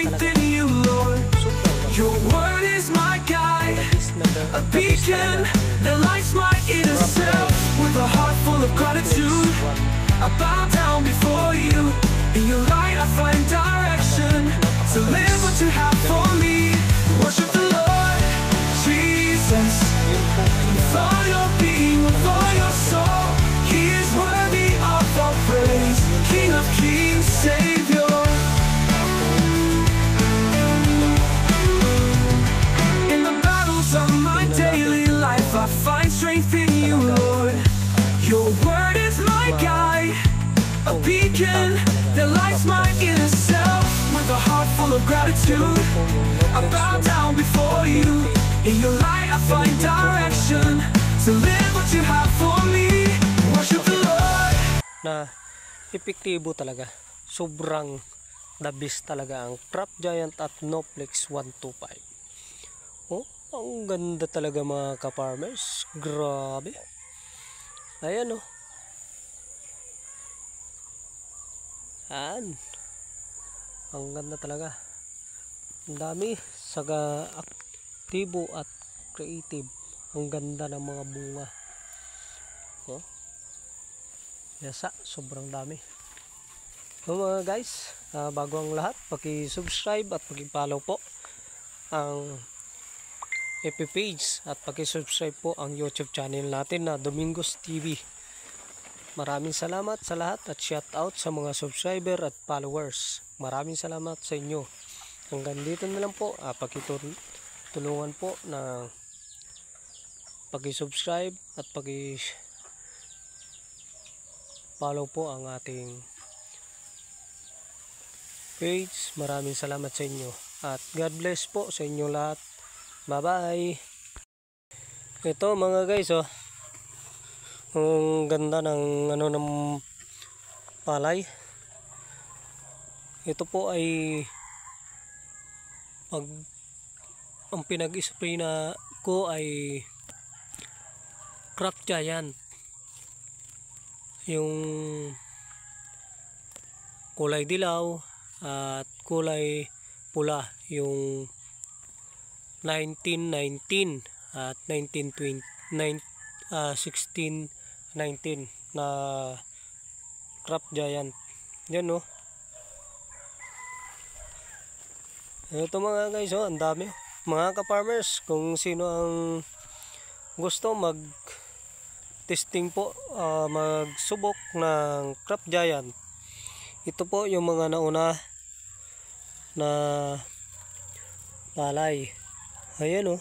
strength in you, Lord. Your word is my guide, a beacon that lights my inner self. With a heart full of gratitude, I bow down before you. In your light I find direction, to live what you have for me. Worship the Lord, Jesus, with all your being, with all your soul. He is worthy of all praise, King of kings, Savior. In the battles of my daily life, I find strength in you, Lord. Your word is my guide, a beacon that lights my inner self. With a heart full of gratitude, I bow down before you. In your light I find direction, to live what you have for me. Worship the Lord. Na epektibo talaga, sobrang the best talaga ang Crop Giant at Noflex 125. Oh, ang ganda talaga mga ka-farmers, grabe. Ayan oh. Ayan. Ang ganda talaga. Ang dami, saga aktibo at creative. Ang ganda ng mga bunga. Oh. Yasa, sobrang dami. So mga guys, bago ang lahat, paki-subscribe at paki-follow po ang FB page at paki-subscribe po ang YouTube channel natin na Domingos TV. Maraming salamat sa lahat at shout out sa mga subscriber at followers. Maraming salamat sa inyo. Hanggang dito na lang po, pakitulungan po na paki-subscribe at paki-follow po ang ating page. Maraming salamat sa inyo at God bless po sa inyo lahat. Bye bye. Ito mga guys oh, ang ganda ng ng palay. Ito po ay ang pinag-spray na ko ay Crop Giant, yung kulay dilaw at kulay pula, yung 1919 at 1920 1619 na Crop Giant. Yan no. Ito mga guys oh, ang dami. Mga ka-farmers, kung sino ang gusto mag testing po, magsubok ng Crop Giant, ito po yung mga nauna na palay. Ayan oh.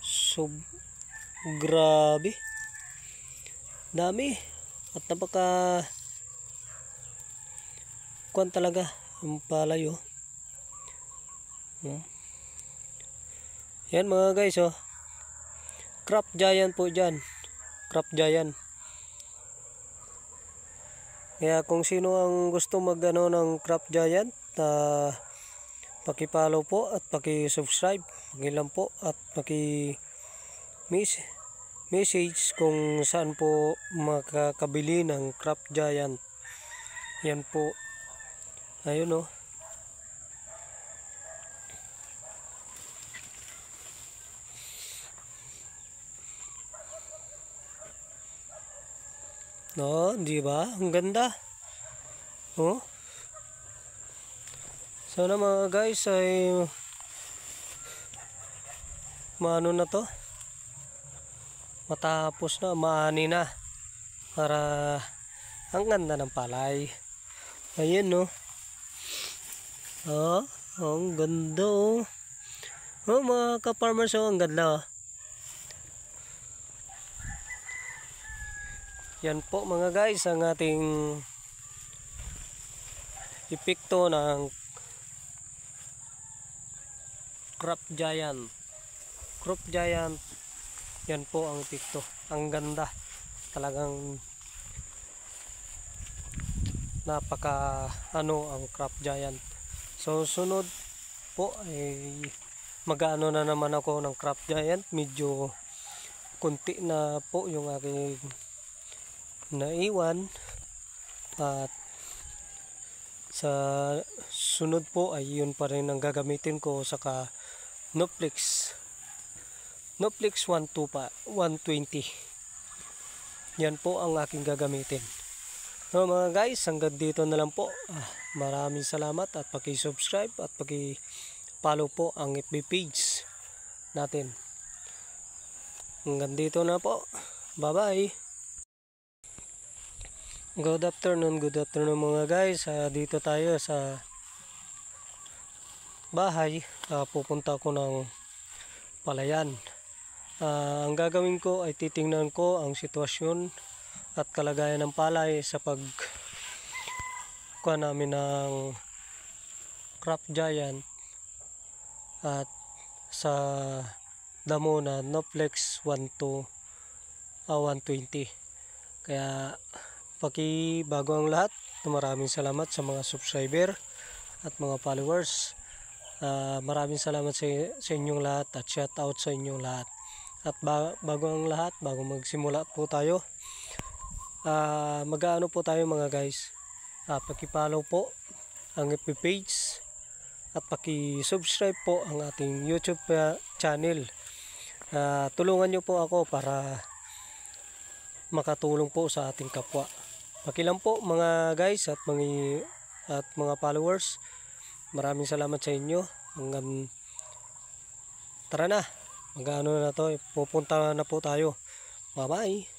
So grabe. Dami. At napaka kuwan talaga ang palay oh. Yan mga guys oh. Crop Giant po dyan. Crop Giant. Kaya kung sino ang gusto mag ng Crop Giant, paki-follow po at paki-subscribe. Pakilang po at paki-message kung saan po makakabili ng Crop Giant. Yan po. Ayun oh. No, di ba? Ang ganda. Oh. Sana mga guys ay maano na to. Matapos na, maani na. Para ang ganda ng palay. Ayan no. Oh, ang ganda oh. Oh mga ka-farmers oh, ang ganda oh. Yan po mga guys ang ating epekto ng Crop Giant. Crop Giant. Yan po ang epekto. Ang ganda. Talagang napaka ang Crop Giant. So sunod po ay mag-ano na naman ako ng Crop Giant. Medyo kunti na po yung aking naiwan at Sa sunod po ay yun pa rin ang gagamitin ko, saka Noflex 120. Yan po ang aking gagamitin. So mga guys, hanggang dito na lang po. Maraming salamat at paki-subscribe at paki-follow po ang FB page natin. Hanggang dito na po. Bye-bye. Good afternoon mga guys. Dito tayo sa bahay. Pupunta ako ng palayan. Ang gagawin ko ay titingnan ko ang sitwasyon at kalagayan ng palay sa pagkuha namin ng crop giant at sa damo na Noflex 120. Kaya bago ang lahat, maraming salamat sa mga subscriber at mga followers. Maraming salamat sa inyong lahat at shout out sa inyong lahat. At bago ang lahat, bago magsimula po tayo, mag-aano po tayo mga guys. Paki-follow po ang FB page at paki-subscribe po ang ating YouTube channel. Tulungan nyo po ako para makatulong po sa ating kapwa. Pakilang po mga guys at mga followers. Maraming salamat sa inyo. Tara na. Mag-ano na to. Pupunta na po tayo. Bye-bye.